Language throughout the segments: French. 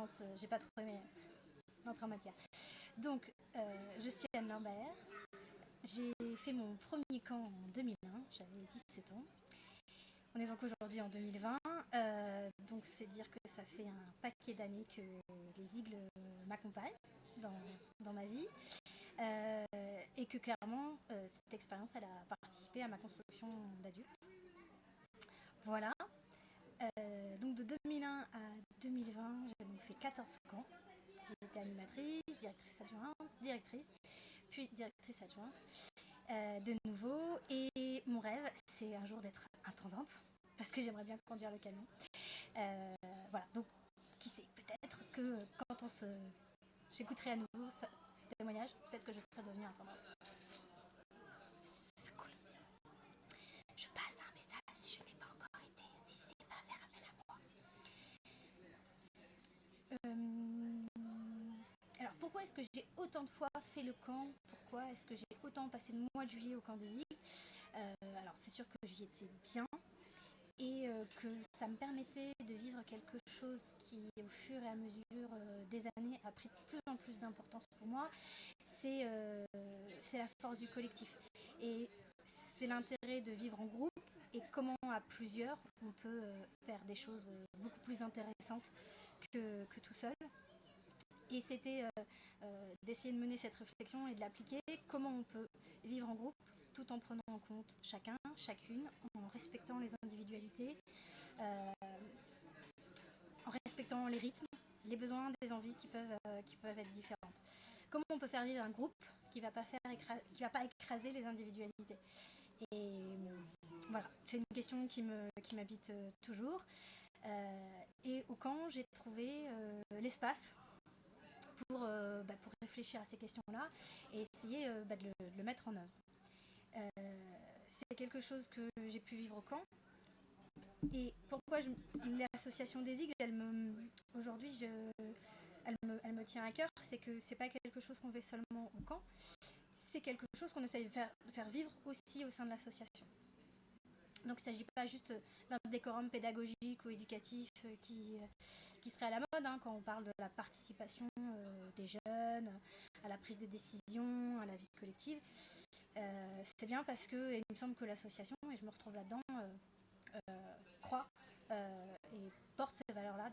l'expérience, j'ai pas trop aimé l'entrée en matière. Donc, je suis Anne Lambert. J'ai fait mon premier camp en 2001, j'avais 17 ans. On est donc aujourd'hui en 2020, donc c'est dire que ça fait un paquet d'années que les Eagles m'accompagnent dans ma vie, et que clairement cette expérience elle a participé à ma construction d'adulte. Voilà. Donc de 2001 à 2020, j'ai donc fait 14 camps. J'ai été animatrice, directrice adjointe, puis directrice adjointe de nouveau. Et mon rêve, c'est un jour d'être intendante, parce que j'aimerais bien conduire le camion. Voilà, donc qui sait, peut-être que quand j'écouterai à nouveau ce témoignage, peut-être que je serai devenue intendante. C'est cool. Je passe un message, si je n'ai pas encore été, n'hésitez pas à faire appel à moi. Alors pourquoi est-ce que j'ai autant de fois fait le camp? Pourquoi est-ce que j'ai autant passé le mois de juillet au camp des Eagles? Alors c'est sûr que j'y étais bien et que ça me permettait de vivre quelque chose qui au fur et à mesure des années a pris de plus en plus d'importance pour moi. C'est la force du collectif et c'est l'intérêt de vivre en groupe et comment à plusieurs on peut faire des choses beaucoup plus intéressantes que tout seul. Et c'était d'essayer de mener cette réflexion et de l'appliquer, comment on peut vivre en groupe tout en prenant en compte chacun, chacune, en respectant les individualités, en respectant les rythmes, les besoins, des envies qui peuvent être différentes. Comment on peut faire vivre un groupe qui ne va pas écraser les individualités. Et voilà, c'est une question qui m'habite toujours. Et au camp, j'ai trouvé l'espace pour réfléchir à ces questions-là et essayer de le mettre en œuvre. C'est quelque chose que j'ai pu vivre au camp. Et pourquoi l'association des Eagles, aujourd'hui, elle me tient à cœur, c'est que c'est pas quelque chose qu'on fait seulement au camp, c'est quelque chose qu'on essaye de faire vivre aussi au sein de l'association. Donc il ne s'agit pas juste d'un décorum pédagogique ou éducatif qui serait à la mode quand on parle de la participation des jeunes, à la prise de décision, à la vie collective. C'est bien parce que il me semble que l'association, et je me retrouve là-dedans, croit et porte ces valeurs-là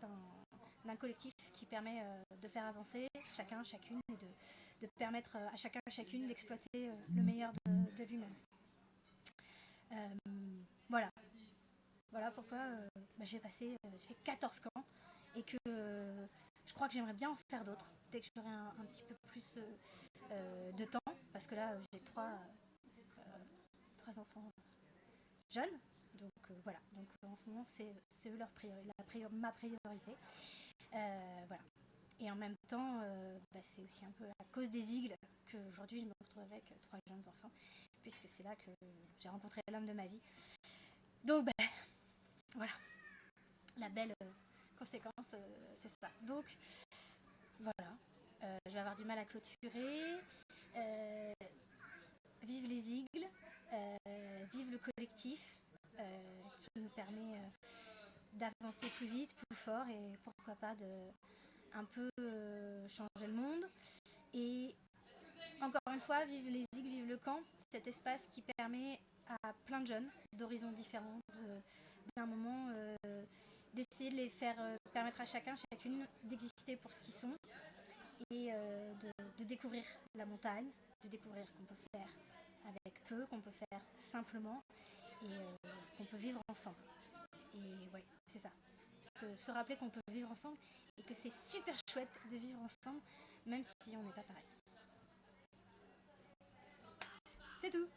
d'un collectif qui permet de faire avancer chacun, chacune et de permettre à chacun, chacune d'exploiter le meilleur de lui-même. Voilà pourquoi j'ai fait 14 camps et que je crois que j'aimerais bien en faire d'autres dès que j'aurai un petit peu plus de temps, parce que là j'ai trois enfants jeunes, donc voilà, donc en ce moment c'est eux ma priorité. Voilà. Et en même temps, c'est aussi un peu à cause des Eagles qu'aujourd'hui je me retrouve avec 3 jeunes enfants, puisque c'est là que j'ai rencontré l'homme de ma vie. Donc voilà, la belle conséquence, c'est ça. Donc voilà, je vais avoir du mal à clôturer. Vive les Eagles, vive le collectif qui nous permet d'avancer plus vite, plus fort et pourquoi pas de un peu changer le monde. Et encore une fois, vive les Eagles, vive le camp, cet espace qui permet à plein de jeunes d'horizons différents d'un moment d'essayer de les faire permettre à chacun, chacune d'exister pour ce qu'ils sont et de découvrir la montagne, de découvrir qu'on peut faire avec peu, qu'on peut faire simplement et qu'on peut vivre ensemble. Et ouais, c'est ça. Se rappeler qu'on peut vivre ensemble et que c'est super chouette de vivre ensemble, même si on n'est pas pareil. C'est tout.